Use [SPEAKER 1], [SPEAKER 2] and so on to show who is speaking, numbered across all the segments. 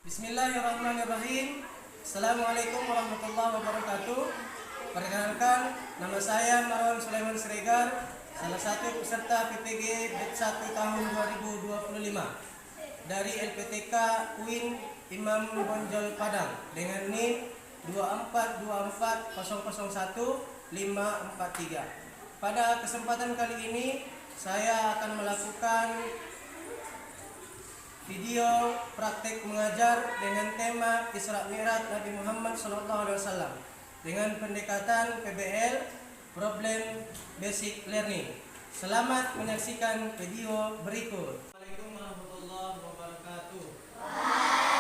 [SPEAKER 1] Bismillahirrahmanirrahim. Assalamualaikum warahmatullahi wabarakatuh. Perkenalkan, nama saya Marwan Sulaiman Siregar, salah satu peserta PPG Batch 1 tahun 2025 dari LPTK UIN Imam Bonjol Padang dengan NIM 2424001-543. Pada kesempatan kali ini saya akan melakukan video praktek mengajar dengan tema Isra Mi'raj Nabi Muhammad SAW dengan pendekatan PBL, Problem Basic Learning. Selamat menyaksikan video berikut. Assalamualaikum warahmatullahi wabarakatuh. Alhamdulillah,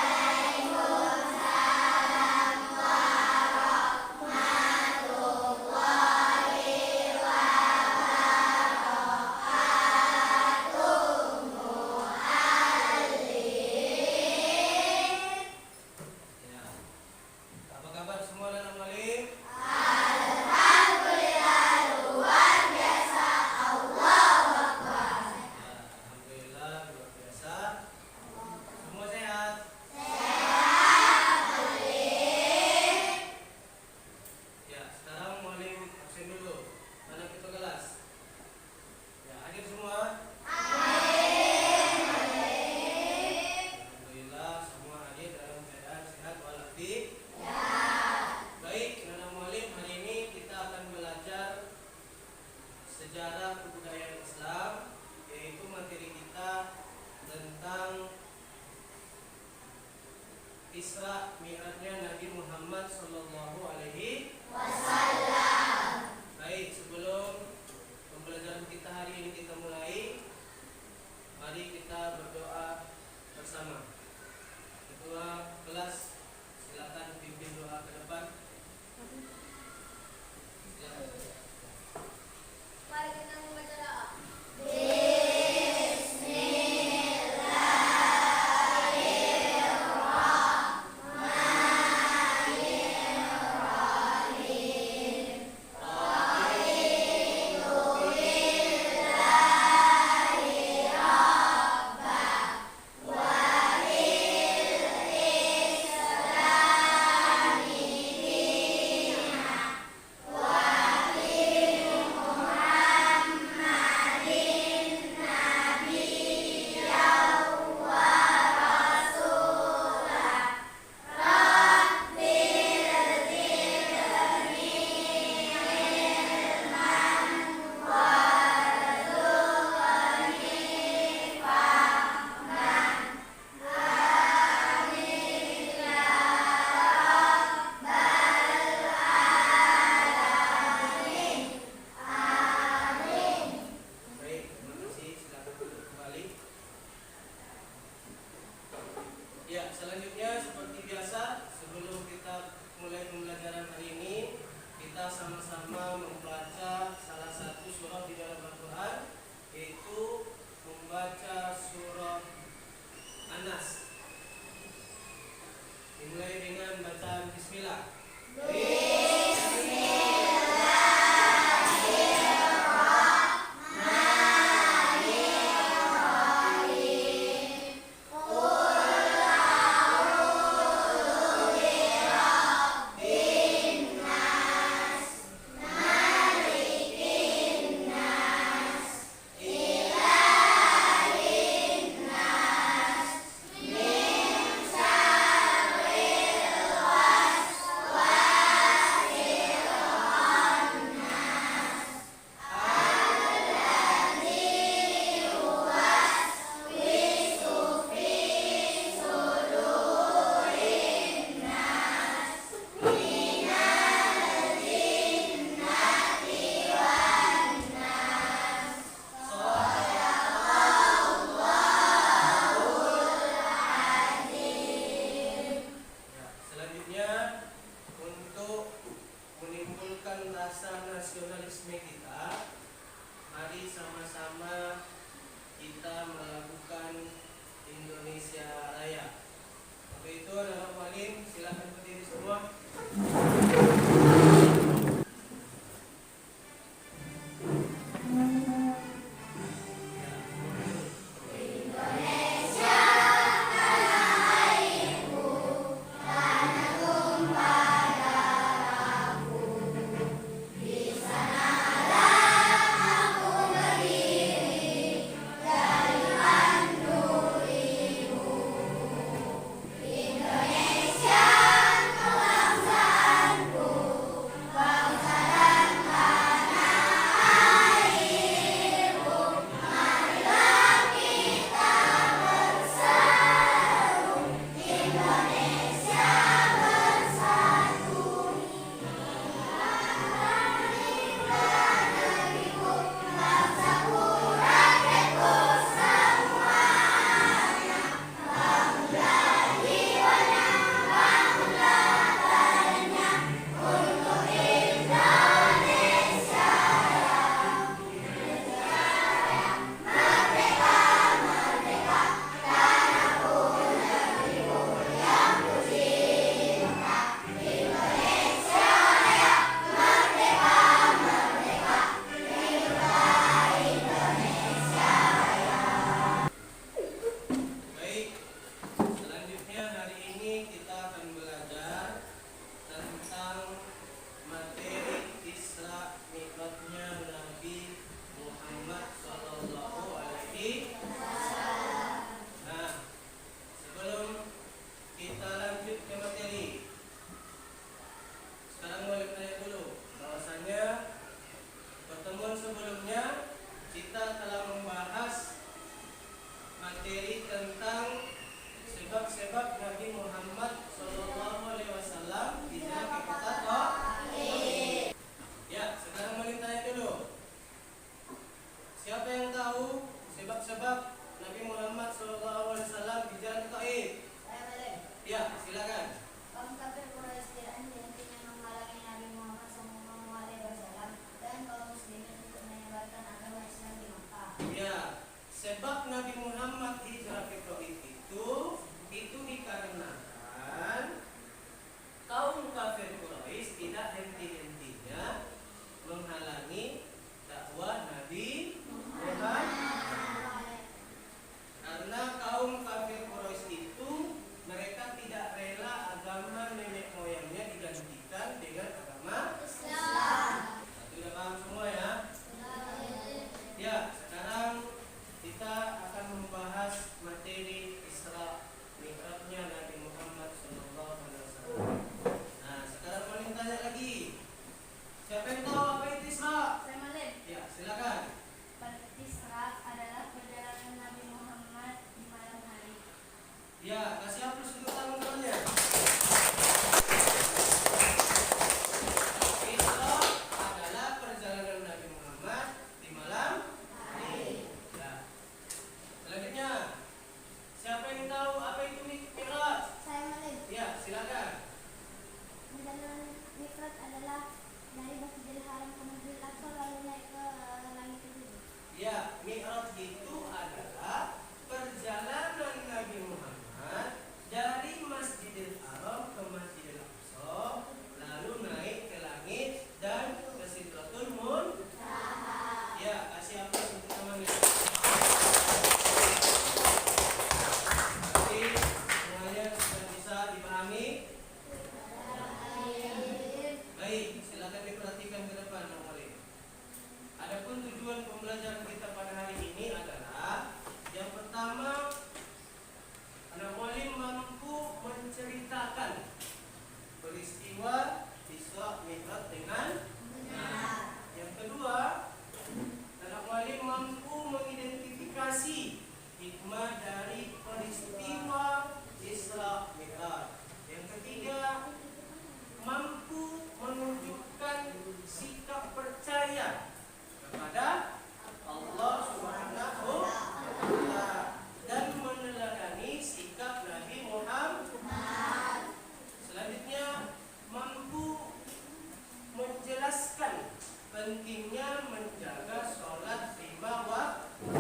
[SPEAKER 1] pentingnya menjaga sholat 5 waktu.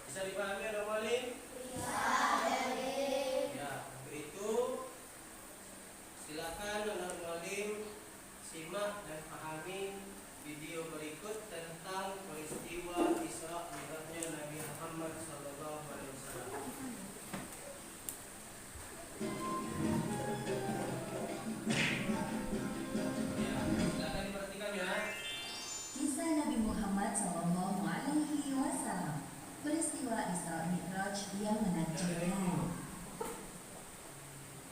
[SPEAKER 1] Bisa dipahami ada Malim? Ya, itu silakan Anak Malim simak dan pahami video berikut tentang peristiwa Isra Mi'rajnya Nabi Muhammad SAW. Ya, silakan diperhatikan ya.
[SPEAKER 2] Kisah Nabi Muhammad SAW, peristiwa Isra Mi'raj yang menakjubkan.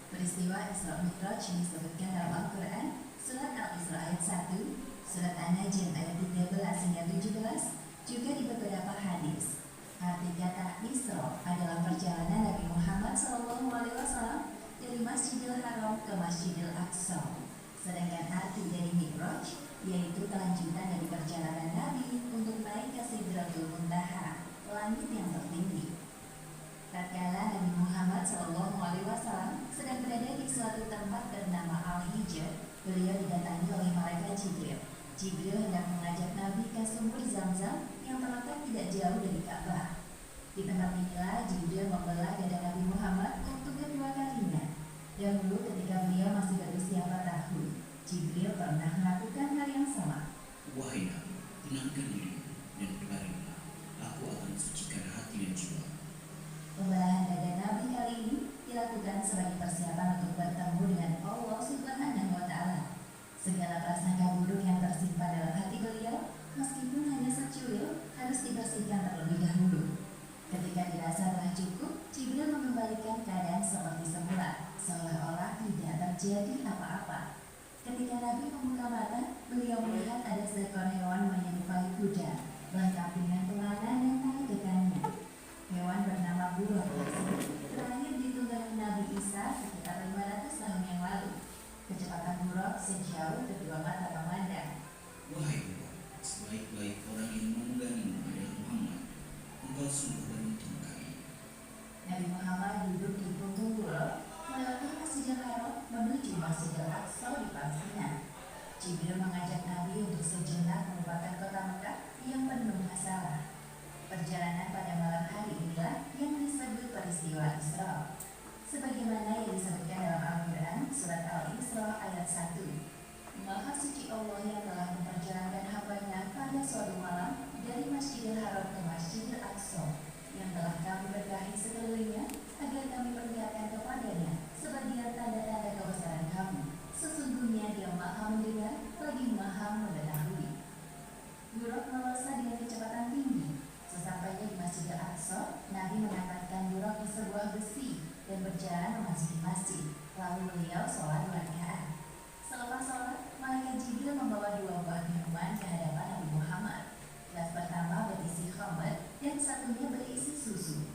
[SPEAKER 2] Peristiwa Isra Mi'raj disebutkan dalam Al-Quran, Surat Al-Isra ayat 1, Surat An-Najm ayat 13 hingga 17, juga di beberapa hadis. Arti kata Isra adalah perjalanan Nabi Muhammad SAW dari Masjidil Haram ke Masjidil Aqsa. Sedangkan arti dari Mi'raj yaitu kelanjutan dari perjalanan Nabi untuk naik ke Sidratul Muntaha, langit yang tertinggi. Tatkala Nabi Muhammad SAW sedang berada di suatu tempat bernama Al-Hijr, beliau didatangi oleh malaikat Jibril. Jibril hendak mengajak Nabi ke sumber Zam-Zam yang terletak tidak jauh dari Ka'bah. Di tempat inilah Jibril membelah dada Nabi Muhammad untuk kedua kalinya. Dahulu ketika beliau masih berusia 4 tahun, Jibril pernah melakukan hal yang sama.
[SPEAKER 3] Wahai Nabi, tenangkan dirimu dan kelarinlah. Aku akan sucikan hati dan jiwa.
[SPEAKER 2] Pembelahan dada Nabi kali ini dilakukan sebagai persiapan untuk bertemu dengan Allah Subhanahu wa Ta'ala. Segala prasangka buruk yang tersimpan dalam hati beliau, meskipun hanya secuil, harus dibersihkan terlebih dahulu. Ketika dirasa telah cukup, Jibril mengembalikan keadaan seperti semula, seolah-olah tidak terjadi apa-apa. Ketika Nabi membuka mata, beliau melihat ada seekor hewan menyerupai kuda, lengkap dengan pelana dan tali dekannya. Hewan bernama buruk tersebut terakhir ditunggangi Nabi Isa sekitar 500 tahun yang lalu. Kecepatan buruk sejauh kedua mata memandang.
[SPEAKER 3] Wahai Tuhan, sebaik-baik orang yang menunggangimu adalah Muhammad. Engkau sungguh beruntung kali.
[SPEAKER 2] Nabi Muhammad duduk di punggung buruk, melewati Masjidil Haram menuju Masjidil Aqsa di Palestina. Jibril mengajak Nabi untuk sejenak melupakan kota Mekah yang penuh masalah. Perjalanan pada malam hari inilah yang disebut peristiwa Isra. Sebagaimana yang disebutkan dalam Al-Quran, Surat Al-Isra ayat 1. Maha suci Allah yang telah memperjalankan hamba-Nya pada suatu malam dari Masjidil Haram ke Masjidil Aqsa, yang telah kami berkahi sekelilingnya agar kami perlihatkan kepadanya sebagian tanda-tanda kebesaran kami. Sesungguhnya Dia Maha mendengar lagi Maha mengetahui. Buruk melesat dengan kecepatan tinggi. Sesampainya di Masjidil Aqsa, Nabi menempatkan buruk di sebuah besi dan berjalan memasuki masjid. Lalu beliau sholat 2 rakaat. Selepas sholat, malaikat Jibril membawa 2 buah minuman ke hadapan Nabi Muhammad. Gelas pertama berisi khamr dan satunya berisi susu.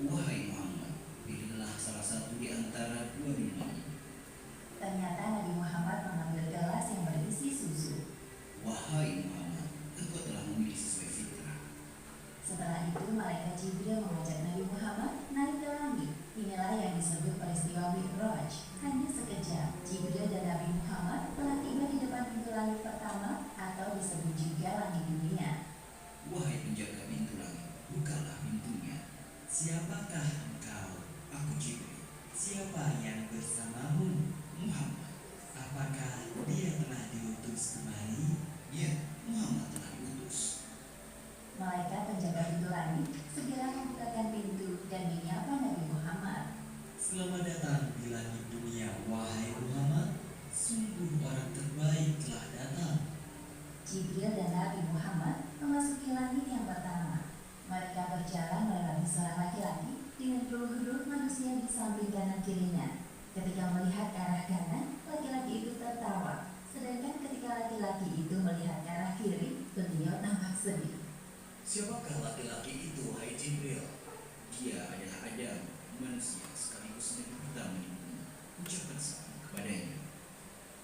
[SPEAKER 3] Wahai Muhammad, pilihlah salah satu di antara 2 minuman ini.
[SPEAKER 2] Ternyata Nabi Muhammad mengambil gelas yang berisi susu.
[SPEAKER 3] Wahai Muhammad, engkau telah memilih sesuai fitrah.
[SPEAKER 2] Setelah itu, malaikat Jibril mengajak Nabi Muhammad naik ke langit. Inilah yang disebut peristiwa Mi'raj. Hanya sekejap, Jibril dan Nabi Muhammad telah tiba di depan pintu langit pertama atau disebut juga langit dunia.
[SPEAKER 3] Wahai penjaga pintu langit, bukalah pintunya.
[SPEAKER 4] Siapakah engkau?
[SPEAKER 3] Aku Jibril.
[SPEAKER 4] Siapa yang bersamamu?
[SPEAKER 3] Muhammad.
[SPEAKER 4] Apakah dia telah diutus kemari?
[SPEAKER 3] Ya, Muhammad telah diutus.
[SPEAKER 2] Malaikat penjaga pintu langit segera membukakan pintu dan menyapa Nabi Muhammad.
[SPEAKER 4] Selamat datang di langit dunia, wahai Muhammad. Sungguh orang terbaik telah datang.
[SPEAKER 2] Jibril dan Nabi Muhammad memasuki langit yang pertama. Mereka berjalan melewati seorang laki-laki dengan huruf manusia di samping kanan kirinya. Ketika melihat ke arah kanan, laki-laki itu tertawa. Sedangkan ketika laki-laki itu melihat ke arah kiri, beliau tampak sedih.
[SPEAKER 3] Siapakah laki-laki itu, hai Jibril? Dia adalah Adam, manusia sekaligus nabi pertama di bumi. Ucapkan salam kepadanya.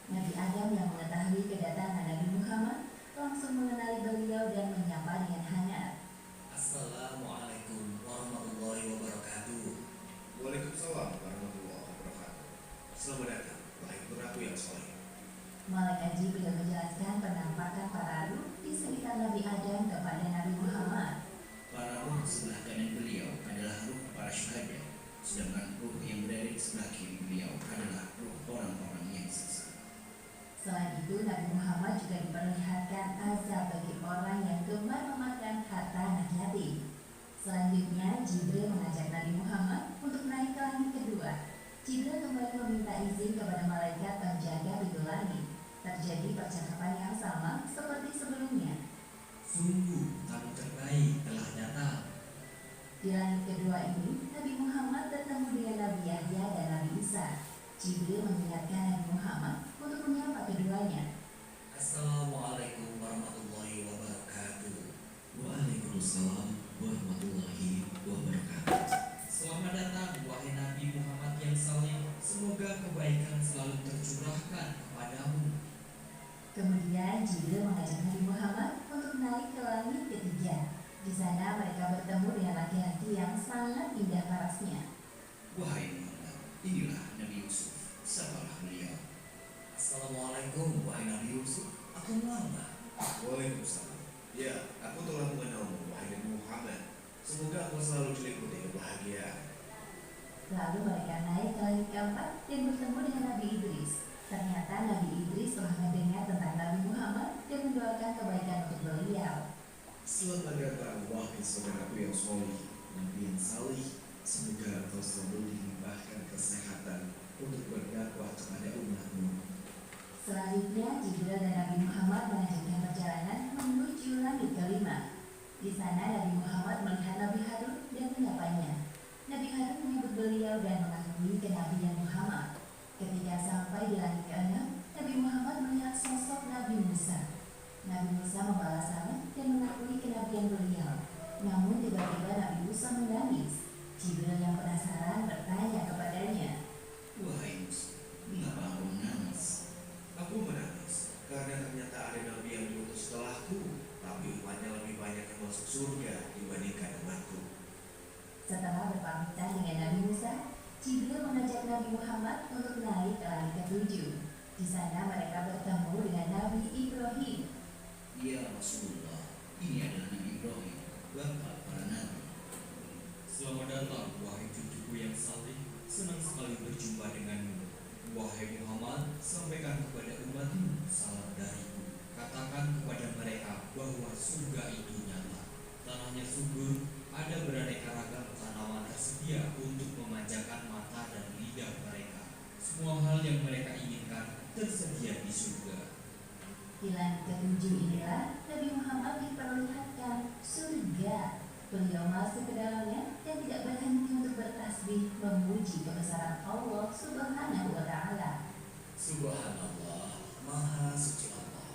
[SPEAKER 2] Nabi Adam yang mengetahui kedatangan Nabi Muhammad langsung mengenali beliau dan menyapa dengan hangat.
[SPEAKER 4] Assalamualaikum warahmatullahi wabarakatuh.
[SPEAKER 5] Waalaikumsalam warahmatullahi wabarakatuh. Selamat datang, wahai peraku yang soleh.
[SPEAKER 2] Malaikat Jibril menjelaskan penampakan para ruh di sekitar Nabi Adam kepada Nabi Muhammad.
[SPEAKER 3] Para ruh sebelah kanan beliau adalah ruh para syuhada, sedangkan ruh yang berada di sebelah kiri beliau adalah ruh orang-orang yang sesat.
[SPEAKER 2] Selain itu, Nabi Muhammad juga diperlihatkan azab bagi orang yang gemar memakan harta anak yatim. Selanjutnya, Jibril mengajak Nabi Muhammad untuk naik ke langit kedua. Jibril kembali meminta izin kepada malaikat penjaga pintu langit. Terjadi percakapan yang sama seperti sebelumnya.
[SPEAKER 4] Sungguh tamu terbaik telah datang.
[SPEAKER 2] Di langit kedua ini, Nabi Muhammad bertemu dengan Nabi Yahya dan Nabi Isa. Jibril mengingatkan Nabi Muhammad untuk menyapa keduanya.
[SPEAKER 3] Assalamualaikum warahmatullahi wabarakatuh.
[SPEAKER 4] Waalaikumsalam warahmatullahi wabarakatuh. Selamat datang wahai Nabi Muhammad yang saleh. Semoga kebaikan selalu tercurahkan kepadamu.
[SPEAKER 2] Kemudian Jibril mengajak Nabi Muhammad untuk naik ke langit ketiga. Di sana mereka bertemu dengan laki-laki yang sangat indah parasnya.
[SPEAKER 3] Wahai Muhammad, inilah Nabi Yusuf. Sapalah beliau. Assalamualaikum wahai Nabi Yusuf. Aku Muhammad.
[SPEAKER 5] Waalaikumsalam. Ya, aku telah mengenalmu wahai Nabi Muhammad. Semoga aku selalu diliputi kebahagiaan.
[SPEAKER 2] Lalu mereka naik ke langit keempat dan bertemu dengan Nabi Idris. Ternyata Nabi Idris telah mendengar tentang Nabi Muhammad dan mendoakan kebaikan untuk beliau.
[SPEAKER 5] Selamat datang wahai saudaraku yang soleh, Nabi yang salih. Semoga engkau selalu dilimpahkan kesehatan untuk berdakwah kepada umatmu.
[SPEAKER 2] Selanjutnya, Jibril dan Nabi Muhammad melanjutkan perjalanan menuju langit kelima. Di sana Nabi Muhammad melihat Nabi Harun dan menyapanya. Nabi Harun menyebut beliau dan mengakui kenabian Muhammad. Ketika sampai di langit keenam, Nabi Muhammad melihat sosok Nabi Musa. Nabi Musa membalas salam dan mengakui kenabian beliau. Namun tiba-tiba Nabi Musa menangis. Jibril yang penasaran bertanya kepadanya.
[SPEAKER 3] Wahai Musa, mengapa engkau menangis?
[SPEAKER 5] Aku menangis karena ternyata ada Nabi yang diutus setelahku, tapi umatnya lebih banyak yang masuk surga dibandingkan umatku.
[SPEAKER 2] Setelah berpamitan dengan Nabi Musa, Jibril mengajak Nabi Muhammad untuk naik ke langit ketujuh. Di sana mereka bertemu dengan Nabi Ibrahim.
[SPEAKER 3] Ya Rasulullah, ini adalah Nabi Ibrahim, bapak para nabi.
[SPEAKER 4] Selamat datang wahai cucuku yang saleh. Senang sekali berjumpa denganmu. Wahai Muhammad, sampaikan kepada umatmu salam dariku. Katakan kepada mereka bahwa surga itu nyata. Tanahnya subur, ada beraneka ragam tanaman tersedia untuk memanjakan mata dan lidah mereka. Semua hal yang mereka inginkan tersedia di surga.
[SPEAKER 2] Di langit ketujuh inilah Nabi Muhammad diperlihatkan surga. Beliau masuk ke dalamnya dan tidak berhenti untuk bertasbih memuji kebesaran Allah Subhanahu wa Ta'ala.
[SPEAKER 3] Subhanallah, Maha Suci Allah.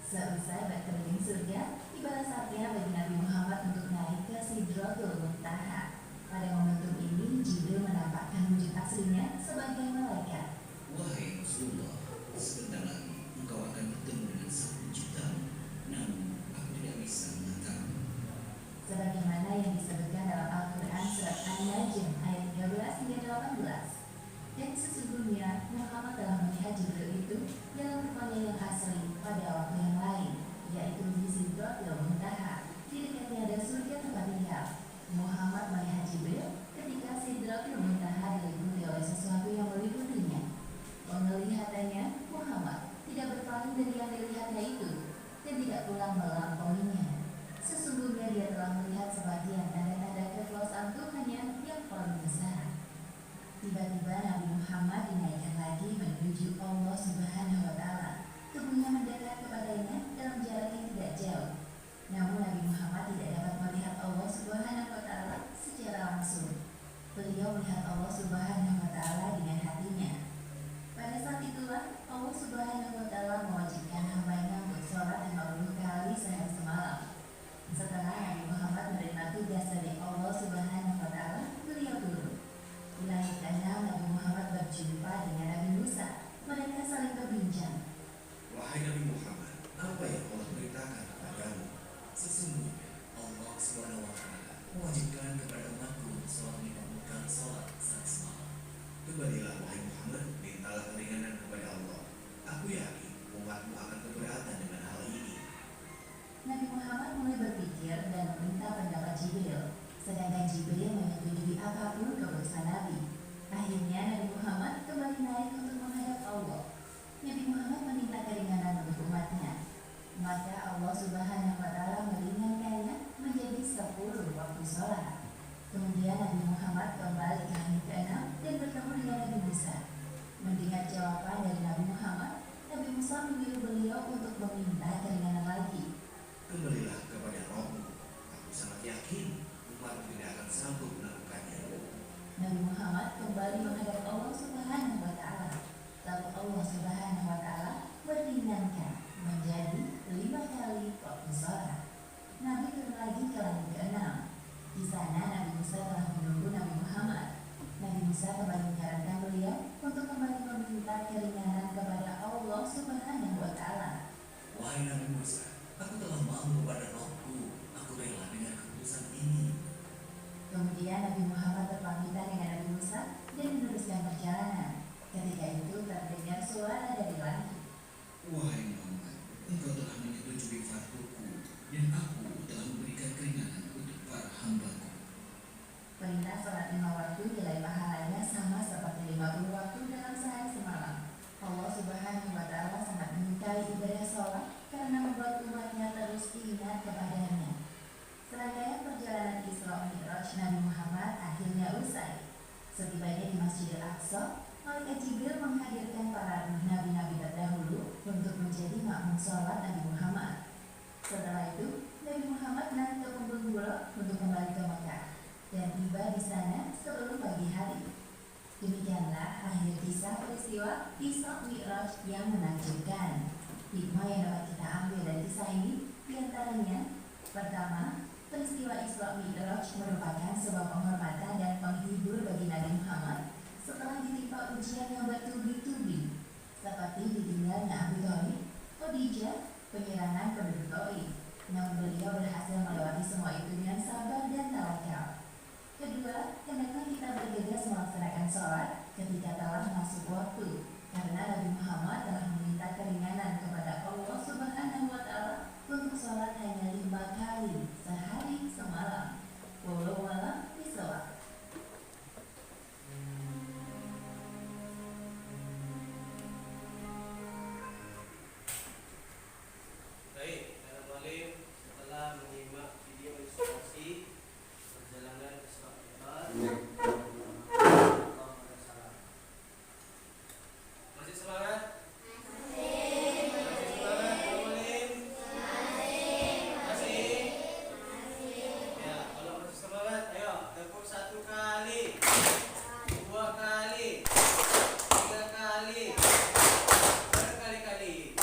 [SPEAKER 2] Seusai berkeliling surga, tibalah saatnya bagi Nabi Muhammad untuk naik ke Sidratul Muntaha. Pada momentum ini, Jibril menampakkan wujud aslinya sebagai malaikat.
[SPEAKER 3] Wahai Rasulullah, sebentar lagi engkau akan bertemu dengan Sang Penciptamu. Namun, aku tidak bisa mengatakanmu.
[SPEAKER 2] Sebagaimana yang disebutkan dalam Al-Quran surat An-Najm ayat 13 hingga 18. Dan sesungguhnya Muhammad telah melihat Jibril itu dalam rupanya yang asli pada waktu yang lain, yaitu di Sidratul Muntaha. Di dekatnya ada surga tempat tinggal. Muhammad melihat Jibril ketika Sidratul Muntaha diliputi oleh sesuatu yang meliputinya. Penglihatannya, Muhammad tidak berpaling dari yang dilihatnya itu dan tidak pula melampauinya. Sesungguhnya dia telah melihat sebagian tanda-tanda kekuasaan Tuhannya yang paling besar. Tiba-tiba Nabi Muhammad dinaikkan lagi menuju Allah Subhanahu wa Ta'ala. Tubuhnya mendekat kepadanya dalam jarak yang tidak jauh. Namun Nabi Muhammad tidak dapat melihat Allah Subhanahu wa Ta'ala secara langsung. Beliau melihat Allah Subhanahu wa Ta'ala dengan hatinya. Pada saat itulah Allah Subhanahu wa Ta'ala mewajibkan hambanya untuk sholat 50 kali sehari semalam. Setelah Nabi Muhammad menerima tugas dari Allah Subhanahu wa Ta'ala, beliau turun. Di langit keenam, Nabi Muhammad berjumpa dengan Nabi Musa. Mereka saling berbincang.
[SPEAKER 5] Wahai Nabi Muhammad, apa yang Allah perintahkan kepadamu?
[SPEAKER 3] Sesungguhnya Allah Subhanahu wa Ta'ala mewajibkan kepada umatku untuk sholat 50 kali sholat saat semalam.
[SPEAKER 5] Kembalilah wahai Muhammad, mintalah keringanan kepada Allah.
[SPEAKER 3] Aku yakin umatmu akan keberatan dengan hal ini.
[SPEAKER 2] Nabi Muhammad mulai berpikir dan meminta pendapat Jibril, sedangkan Jibril menyetujui apapun keputusan Nabi. Akhirnya Nabi Muhammad kembali naik untuk menghadap Allah. Nabi Muhammad meminta keringanan untuk umatnya. Maka Allah Subhanahu wa Ta'ala meringankannya menjadi 10 waktu sholat. Kemudian Nabi Muhammad kembali ke langit ke-6 dan bertemu dengan Nabi Musa. Mendengar jawaban dari Nabi Muhammad, Nabi Musa menyuruh beliau untuk meminta keringanan lagi.
[SPEAKER 3] Kembalilah kepada Rohmu. Aku sangat yakin umat tidak akan sanggup melakukannya.
[SPEAKER 2] Nabi Muhammad kembali menghadap Allah Subhanahu wa Ta'ala. Lalu Allah Subhanahu wa Ta'ala meringankan menjadi 5 kali waktu sholat. Nabi turun lagi ke langit ke-6. Di sana Nabi Musa telah menunggu Nabi Muhammad. Nabi Musa kembali menyarankan beliau untuk kembali meminta keringanan kepada Allah Subhanahu wa Ta'ala.
[SPEAKER 3] Wahai Nabi Musa, aku telah mau kepada Rohku. Aku rela dengan keputusan ini.
[SPEAKER 2] Kemudian Nabi Muhammad berpamitan dengan Nabi Musa dan meneruskan perjalanan. Ketika itu terdengar suara dari langit.
[SPEAKER 3] Wahai Muhammad, engkau telah menyetujui farduku dan aku telah memberikan keringanan untuk para hambaku.
[SPEAKER 2] Perintah sholat 5 waktu nilai pahalanya sama seperti 50 waktu dalam sehari semalam. Allah Subhanahu wa Ta'ala sangat menyukai ibadah sholat karena membuat umatnya terus ingat kepadanya. Serangkaian perjalanan Isra Mi'raj Nabi Muhammad akhirnya usai. Setibanya di Masjidil Aqsa, Malaikat Jibril menghadirkan para ruh nabi-nabi terdahulu untuk menjadi makmum sholat Nabi Muhammad. Setelah itu, Nabi Muhammad naik ke punggung Buraq untuk kembali ke Mekah dan tiba di sana sebelum pagi hari. Demikianlah akhir kisah peristiwa Isra Mi'raj yang menakjubkan. Hikmah yang dapat kita ambil dari kisah ini diantaranya: pertama, peristiwa Isra Mi'raj merupakan sebuah penghormatan dan penghibur bagi Nabi Muhammad setelah ditimpa ujian yang bertubi-tubi, seperti ditinggalnya Abu Thalib, Khadijah, penyerangan penduduk Taif. Namun beliau berhasil melewati semua itu dengan sabar dan tawakal. Kedua, hendaknya kita bergegas melaksanakan sholat ketika telah masuk waktu, karena Nabi Muhammad telah meminta keringanan kepada Allah Subhanahu wa Ta'ala untuk sholat hanya 5 kali sehari semalam. Wallahu a'lam bishawab.
[SPEAKER 1] Baik, para muallim, setelah menyimak video ilustrasi perjalanan Isra Mi'raj, masih semangat? Masih semangat, para muallim? Masih? Ya, kalau masih semangat, ayo tepuk 1 kali, 2 kali, 3 kali, berkali-kali.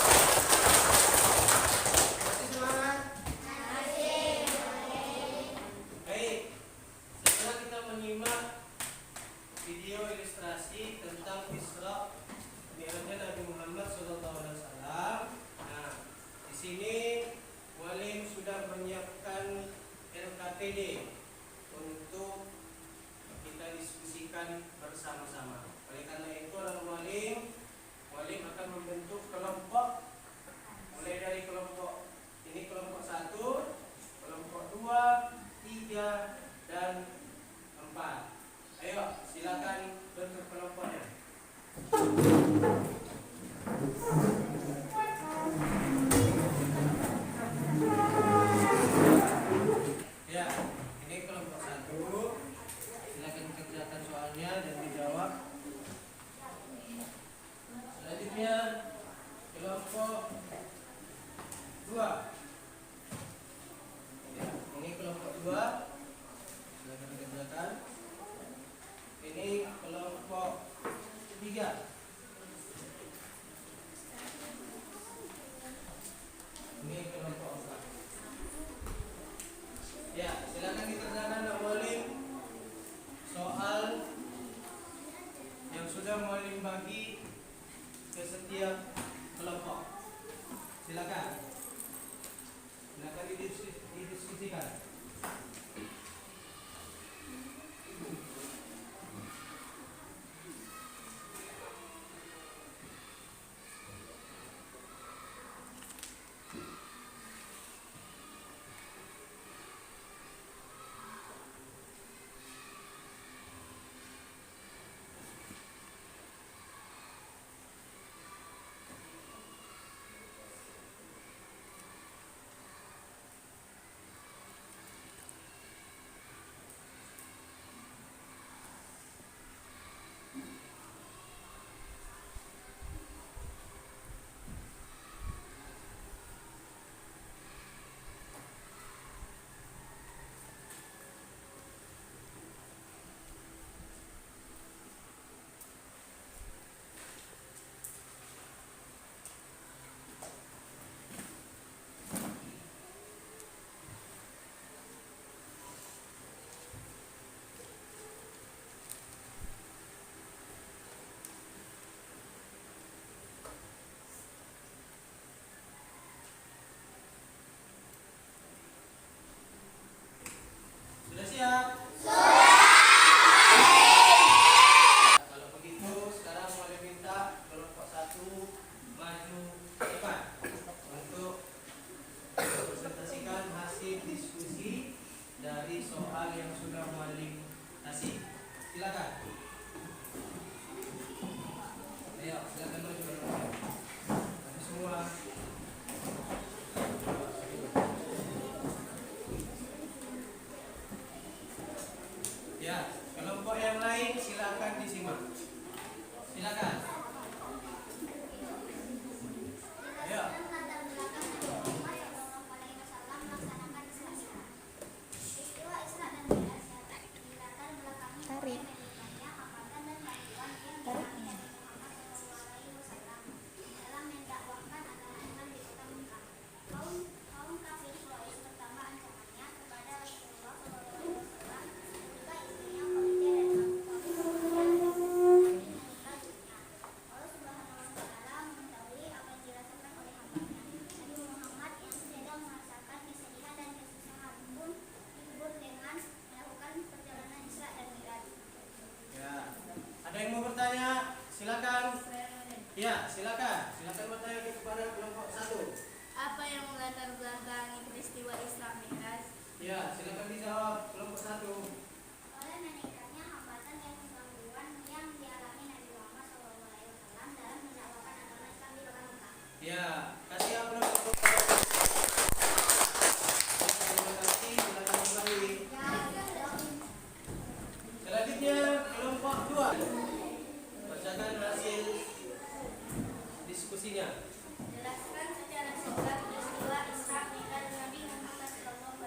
[SPEAKER 1] Masih semangat? Baik, setelah kita menyimak video ilustrasi tentang Isra Mi'rajnya Nabi Muhammad SAW, nah di sini muallim sudah menyiapkan LKPD untuk kita diskusikan bersama-sama. Oleh karena itu, muallim akan membentuk kelompok, mulai dari kelompok ini, kelompok 1, kelompok 2, 3, dan 4. Ayo, silakan bentuk kelompoknya. Ya, ini kelompok 1. Silakan kerjakan soalnya dan dijawab. Selanjutnya kelompok 2. Ya, ini kelompok 2. Silakan dikerjakan. Ini kelompok 3. Ini kelompok 4. Ya, silakan dikerjakan Pak Muallim soal yang sudah Muallim bagi ke setiap kelompok. Silakan didiskusikan. Ya, kasih upload untuk terima kasih, silakan kembali. Selanjutnya kelompok 2. Bacakan hasil diskusinya.
[SPEAKER 6] Jelaskan secara singkat peristiwa Isra Mi'raj Nabi Muhammad SAW.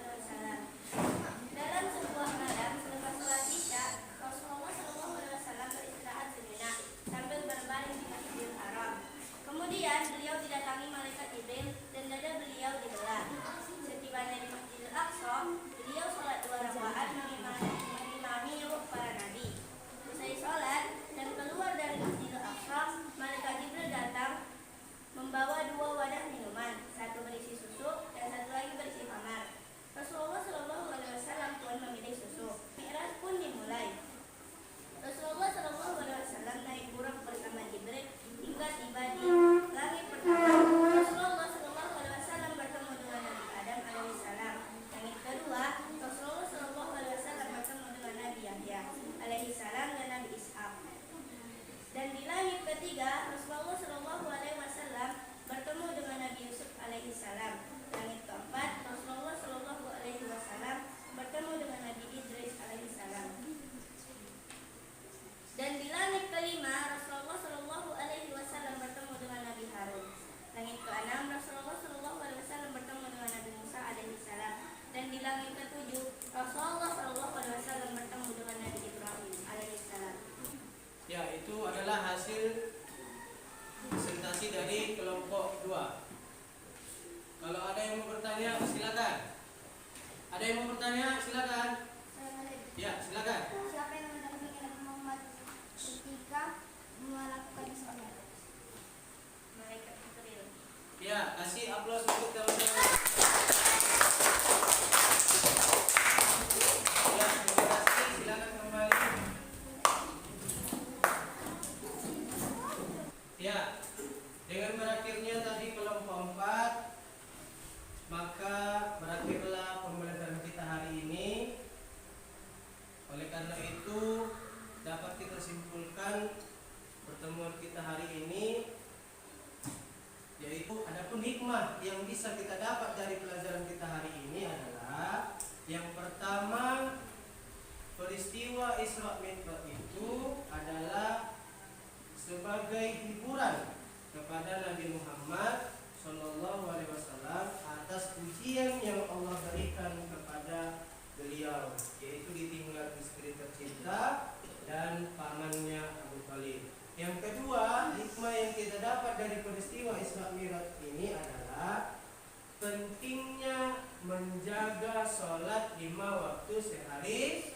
[SPEAKER 6] Dalam sebuah malam selepas sholat Isya, Rasulullah SAW beristirahat sejenak sambil berbaring di Masjidil Haram. Kemudian beliau didatangi malaikat Jibril dan dada beliau dibelah. Setibanya di Masjidil Aqsa, beliau sholat 2 rakaat mengimami para nabi. Usai sholat dan keluar dari Masjidil Aqsa, malaikat Jibril datang membawa 2 wadah minuman, satu berisi susu dan satu lagi berisi khamar. Rasulullah SAW pun memilih susu. Mi'raj pun dimulai. Rasulullah SAW naik buraq bersama Jibril hingga tiba di langit pertama. Rasulullah SAW bertemu dengan Nabi Adam alaihissalam. Langit kedua, Rasulullah SAW bertemu dengan Nabi Yahya alaihissalam dan Nabi Ishaq. Dan di langit ketiga, Rasulullah SAW bertemu dengan Nabi Yusuf alaihissalam. Langit keempat, Rasulullah SAW bertemu dengan Nabi Idris alaihissalam. Dan di langit kelima, Rasulullah SAW bertemu dengan Nabi Harun. Langit keenam, Rasulullah SAW bertemu dengan Nabi Musa alaihissalam. Dan di langit ketujuh, Rasulullah SAW bertemu dengan Nabi Ibrahim alaihissalam.
[SPEAKER 1] Ya, itu adalah hasil presentasi dari kelompok 2. Kalau ada yang mau bertanya, silakan. Ada yang mau bertanya, silakan. Ya, silakan.
[SPEAKER 6] Siapa yang mendampingi Nabi Muhammad ketika melakukan sholat? Malaikat Jibril.
[SPEAKER 1] Ya, kasih upload untuk teman-teman. Ya, terima kasih. Silakan kembali. Ya, dengan berakhirnya tadi kelompok 4, maka berakhirlah pembelajaran kita hari ini. Oleh karena itu, dapat kita simpulkan pertemuan kita hari ini, yaitu adapun hikmah yang bisa kita dapat dari pelajaran kita hari ini adalah yang pertama, peristiwa Isra Mi'raj itu adalah sebagai hiburan kepada Nabi Muhammad SAW atas ujian yang Allah berikan kepada beliau, yaitu ditinggal istri tercinta dan pamannya Abu Thalib. Yang kedua, hikmah yang kita dapat dari peristiwa Isra Mi'raj ini adalah pentingnya menjaga sholat 5 waktu sehari